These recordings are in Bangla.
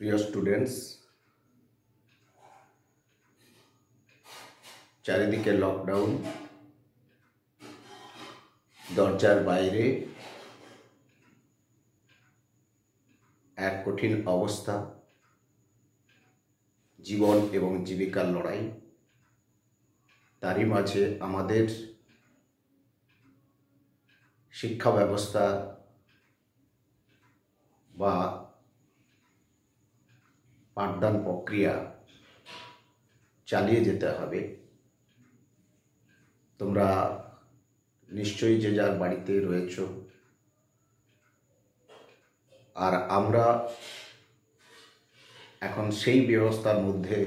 প্রিয় স্টুডেন্টস, চারিদিকে লকডাউন, দরজার বাইরে এক কঠিন অবস্থা, জীবন এবং জীবিকার লড়াই। তারই মাঝে আমাদের শিক্ষা ব্যবস্থা বা পাঠদান প্রক্রিয়া চালিয়ে যেতে হবে। তোমরা নিশ্চয়ই যে যার বাড়িতে রয়েছ, আর আমরা এখন সেই ব্যবস্থার মধ্যে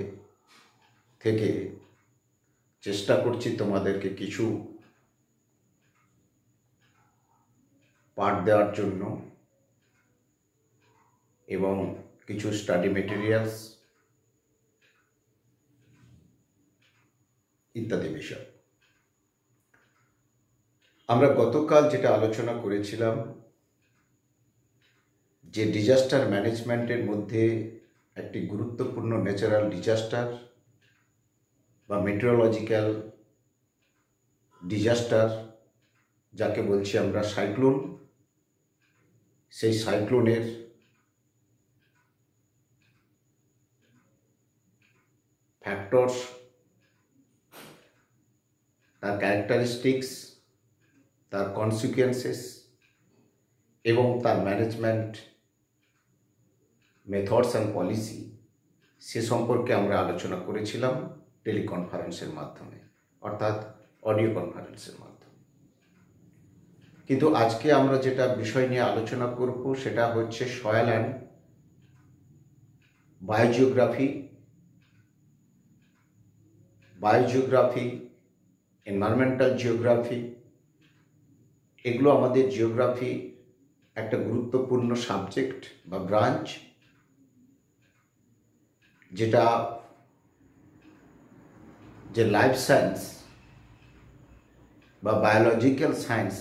থেকে চেষ্টা করছি তোমাদেরকে কিছু পাঠ দেওয়ার জন্য এবং কিছু স্টাডি মেটেরিয়ালস ইত্যাদি বিষয়। আমরা গতকাল যেটা আলোচনা করেছিলাম যে ডিজাস্টার ম্যানেজমেন্টের মধ্যে একটি গুরুত্বপূর্ণ ন্যাচারাল ডিজাস্টার বা মেটেরোলজিক্যাল ডিজাস্টার, যাকে বলছি আমরা সাইক্লোন, সেই সাইক্লোনের ফ্যাক্টরস, তার ক্যারেক্টারিস্টিক্স, তার কনসিকুয়েন্সেস এবং তার ম্যানেজমেন্ট মেথডস অ্যান্ড পলিসি, সে সম্পর্কে আমরা আলোচনা করেছিলাম টেলিকনফারেন্সের মাধ্যমে, অর্থাৎ অডিও কনফারেন্সের মাধ্যমে। কিন্তু আজকে আমরা যেটা বিষয় নিয়ে আলোচনা করব সেটা হচ্ছে soil and biogeography, environmental geography. এগুলো আমাদের জিওগ্রাফি একটা গুরুত্বপূর্ণ সাবজেক্ট বা ব্রাঞ্চ, যেটা যে লাইফ সায়েন্স বা বায়োলজিক্যাল সায়েন্স,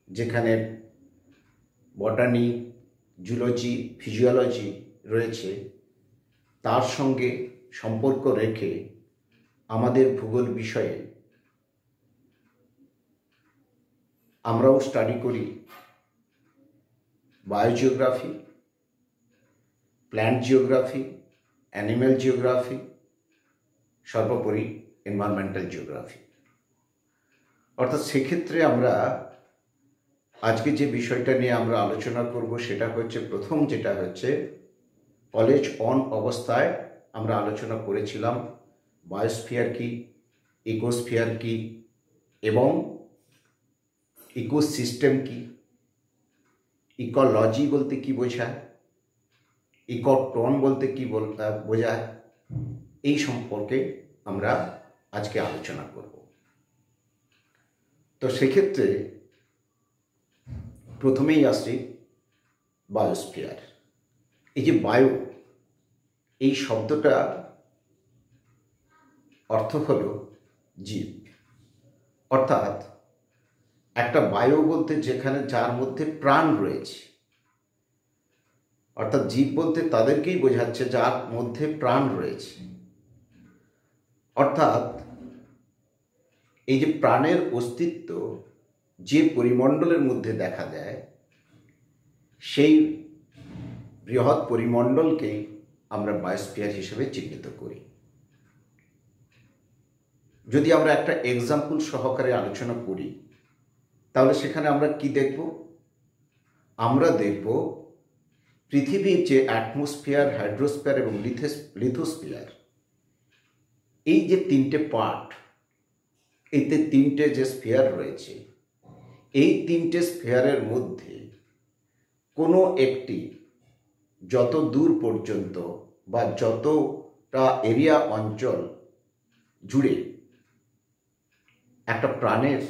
যেখানে বটানি, জুলজি, ফিজিওলজি রয়েছে, তার সঙ্গে সম্পর্ক রেখে আমাদের ভূগোল বিষয়ে আমরাও স্টাডি করি biogeography, plant geography, animal geography, সর্বোপরি এনভায়রনমেন্টাল জিওগ্রাফি। অর্থাৎ সেক্ষেত্রে আমরা আজকে যে বিষয়টা নিয়ে আমরা আলোচনা করব সেটা হচ্ছে, প্রথম যেটা হচ্ছে কলেজ অন অবস্থায় আমরা আলোচনা করেছিলাম বায়োস্ফিয়ার কি, ইকোস্ফিয়ার কি এবং ইকোসিস্টেম কি, ইকোলজি বলতে কি বোঝায়, ইকোটোন বলতে কি বোঝায়, এই সম্পর্কে আমরা আজকে আলোচনা করব। তো সেক্ষেত্রে প্রথমেই আসছি বায়োস্ফিয়ার। এই যে বায়ো, এই শব্দটা অর্থ হল জীব, অর্থাৎ একটা বায়ু বলতে যেখানে যার মধ্যে প্রাণ রয়েছে, অর্থাৎ জীব বলতে তাদেরকেই বোঝাচ্ছে যার মধ্যে প্রাণ রয়েছে। অর্থাৎ এই যে প্রাণের অস্তিত্ব যে পরিমণ্ডলের মধ্যে দেখা যায়, সেই বৃহৎ পরিমণ্ডলকে আমরা বায়োস্ফিয়ার হিসেবে চিহ্নিত করি। যদি আমরা একটা এক্সাম্পল সহকারে আলোচনা করি, তাহলে সেখানে আমরা কি দেখব? আমরা দেখব পৃথিবীর যে অ্যাটমসফিয়ার, হাইড্রোস্ফিয়ার এবং লিথোস্ফিয়ার, এই যে তিনটে পার্ট, এতে তিনটে যে স্ফিয়ার রয়েছে, এই তিনটে স্ফিয়ারের মধ্যে কোনো একটি যত দূর পর্যন্ত বা যতটা এরিয়া অঞ্চল জুড়ে একটা প্রাণের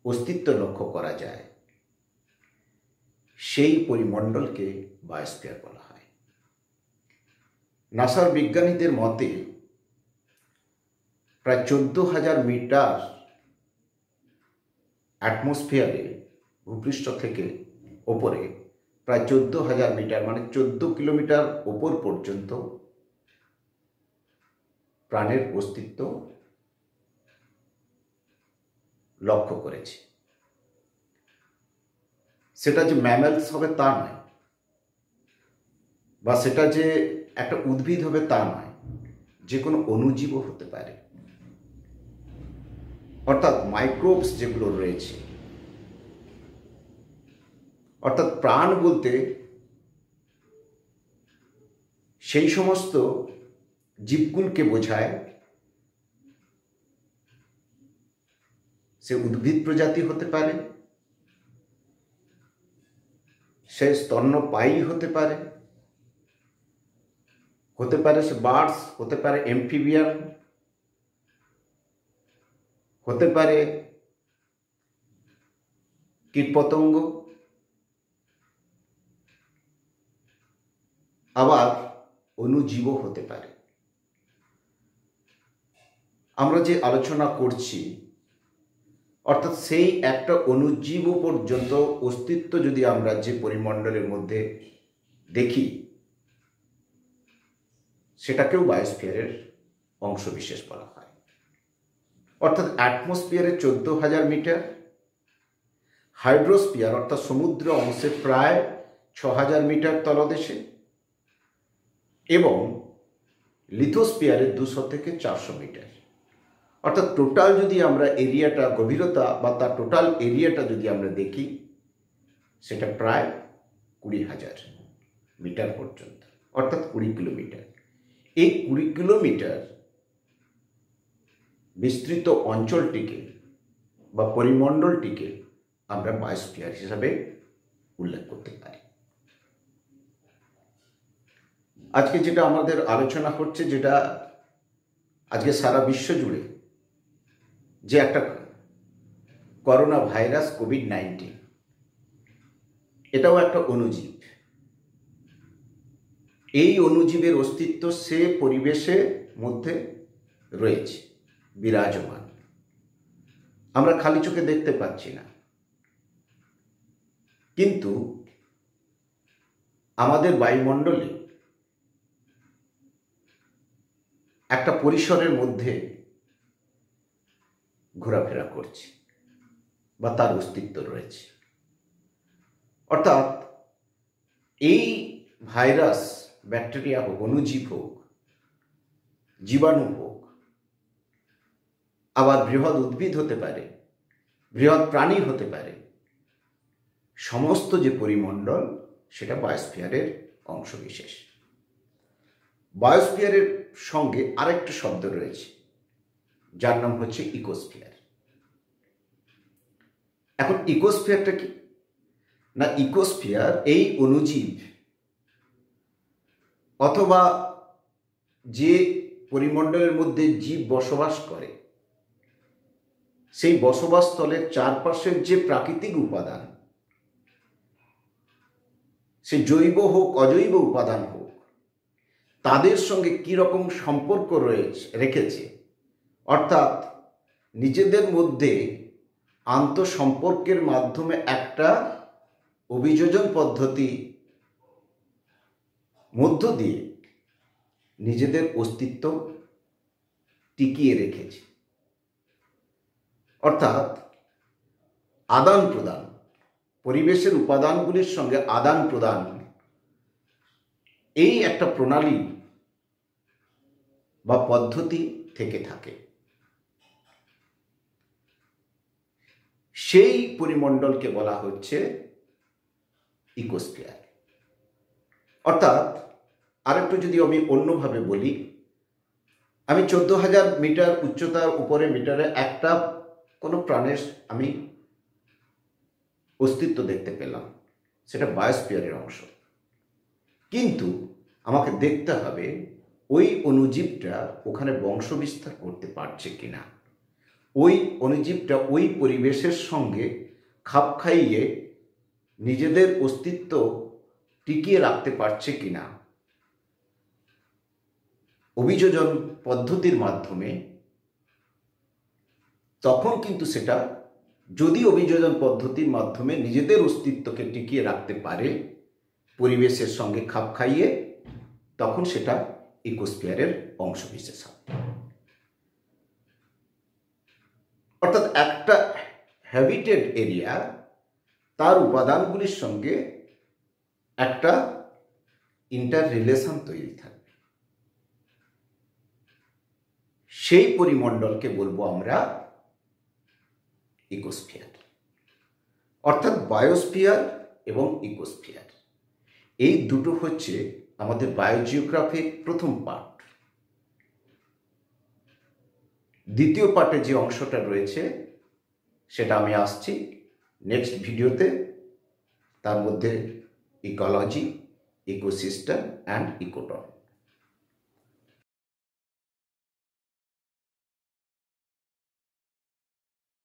অস্তিত্ব লক্ষ্য করা যায়, সেই পরিমণ্ডলকে বায়োস্ফিয়ার বলা হয়। নাসার বিজ্ঞানীদের মতে প্রায় 14,000 মিটার অ্যাটমসফিয়ারে, ভূপৃষ্ঠ থেকে ওপরে প্রায় 14,000 মিটার মানে 14 কিলোমিটার ওপর পর্যন্ত প্রাণের অস্তিত্ব লক্ষ্য করেছে। সেটা যে ম্যামেলস হবে তা নয়, বা সেটা যে একটা উদ্ভিদ হবে তা নয়, যে কোনো অণুজীবও হতে পারে। অর্থাৎ মাইক্রোবস যেগুলো রয়েছে, অর্থাৎ প্রাণ বলতে সেই সমস্ত জীবকুলকে বোঝায়। সে উদ্ভিদ প্রজাতি হতে পারে, সে স্তন্যপায়ী হতে পারে, হতে পারে সে বার্ডস, হতে পারে এমফিবিয়ান, হতে পারে কীটপতঙ্গ, আবার অণুজীবও হতে পারে। আমরা যে আলোচনা করছি, অর্থাৎ সেই একটা অণুজীব পর্যন্ত অস্তিত্ব যদি আমরা যে পরিমণ্ডলের মধ্যে দেখি, সেটাকেও বায়োস্ফিয়ারের অংশবিশেষ বলা হয়। অর্থাৎ অ্যাটমসফিয়ারে 14,000 মিটার, হাইড্রোস্ফিয়ার অর্থাৎ সমুদ্র অংশে প্রায় 6,000 মিটার তলদেশে, এবং লিথোস্ফিয়ারে 200 থেকে 400 মিটার। অর্থাৎ টোটাল যদি আমরা এরিয়াটা, গভীরতা বা তার টোটাল এরিয়াটা যদি আমরা দেখি, সেটা প্রায় 20,000 মিটার পর্যন্ত, অর্থাৎ 20 কিলোমিটার। এই 20 কিলোমিটার বিস্তৃত অঞ্চলটিকে বা পরিমণ্ডলটিকে আমরা বায়োস্ফিয়ার হিসাবে উল্লেখ করতে পারি। আজকে যেটা আমাদের আলোচনা হচ্ছে, যেটা আজকে সারা বিশ্ব জুড়ে যে একটা করোনা ভাইরাস কোভিড-19, এটাও একটা অণুজীব। এই অণুজীবের অস্তিত্ব সে পরিবেশের মধ্যে রয়েছে, বিরাজমান। আমরা খালি চোখে দেখতে পাচ্ছি না, কিন্তু আমাদের বায়ুমণ্ডলে একটা পরিসরের মধ্যে ঘোরাফেরা করছে বা তার অস্তিত্ব রয়েছে। অর্থাৎ এই ভাইরাস, ব্যাকটেরিয়া হোক, অণুজীব হোক, জীবাণু হোক, আবার বৃহৎ উদ্ভিদ হতে পারে, বৃহৎ প্রাণী হতে পারে, সমস্ত যে পরিমণ্ডল সেটা বায়োস্ফিয়ারের অংশবিশেষ। বায়োস্ফিয়ারের সঙ্গে আরেকটা শব্দ রয়েছে, যার নাম হচ্ছে ইকোস্ফিয়ার। এখন ইকোস্ফিয়ারটা কি না, ইকোস্ফিয়ার এই অণুজীব অথবা যে পরিমণ্ডলের মধ্যে জীব বসবাস করে, সেই বসবাসস্থলের চারপাশের যে প্রাকৃতিক উপাদান, সে জৈব হোক অজৈব উপাদান হোক, তাদের সঙ্গে কি রকম সম্পর্ক রেখেছে, অর্থাৎ নিজেদের মধ্যে আন্তঃসম্পর্কের মাধ্যমে একটা অভিযোজন পদ্ধতি মধ্য দিয়ে নিজেদের অস্তিত্ব টিকিয়ে রেখেছে। অর্থাৎ আদান প্রদান, পরিবেশের উপাদানগুলির সঙ্গে আদান প্রদান, এই একটা প্রণালী বা পদ্ধতি থেকে থাকে। সেই পরিমণ্ডলকে বলা হচ্ছে ইকোস্ফিয়ার। অর্থাৎ আরেকটু যদি আমি অন্যভাবে বলি, আমি 14,000 মিটার উচ্চতার উপরে মিটারে একটা কোনো প্রাণের আমি অস্তিত্ব দেখতে পেলাম, সেটা বায়োস্ফিয়ারের অংশ। কিন্তু আমাকে দেখতে হবে ওই অণুজীবটা ওখানে বংশ বিস্তার করতে পারছে কিনা, ওই অণুজীবটা ওই পরিবেশের সঙ্গে খাপ খাইয়ে নিজেদের অস্তিত্ব টিকিয়ে রাখতে পারছে কিনা। অভিযোজন পদ্ধতির মাধ্যমে তখন কিন্তু সেটা, যদি অভিযোজন পদ্ধতির মাধ্যমে নিজেদের অস্তিত্বকে টিকিয়ে রাখতে পারে, পরিবেশের সঙ্গে খাপ খাইয়ে তখন সেটা ইকোস্ফিয়ারের অংশ বিশেষ হবে। অর্থাৎ একটা হ্যাবিটেড এরিয়া তার উপাদানগুলির সঙ্গে একটা ইন্টার রিলেশন তৈরি থাকবে। সেই পরিমণ্ডলকে বলবো আমরা ইকোস্ফিয়ার। অর্থাৎ বায়োস্ফিয়ার এবং ইকোস্ফিয়ার এই দুটো হচ্ছে আমাদের বায়োজিওগ্রাফির প্রথম পার্ট। দ্বিতীয় পার্টে যে অংশটা রয়েছে সেটা আমি আসছি নেক্সট ভিডিওতে। তার মধ্যে ইকোলজি, ইকোসিস্টেম অ্যান্ড ইকোটন।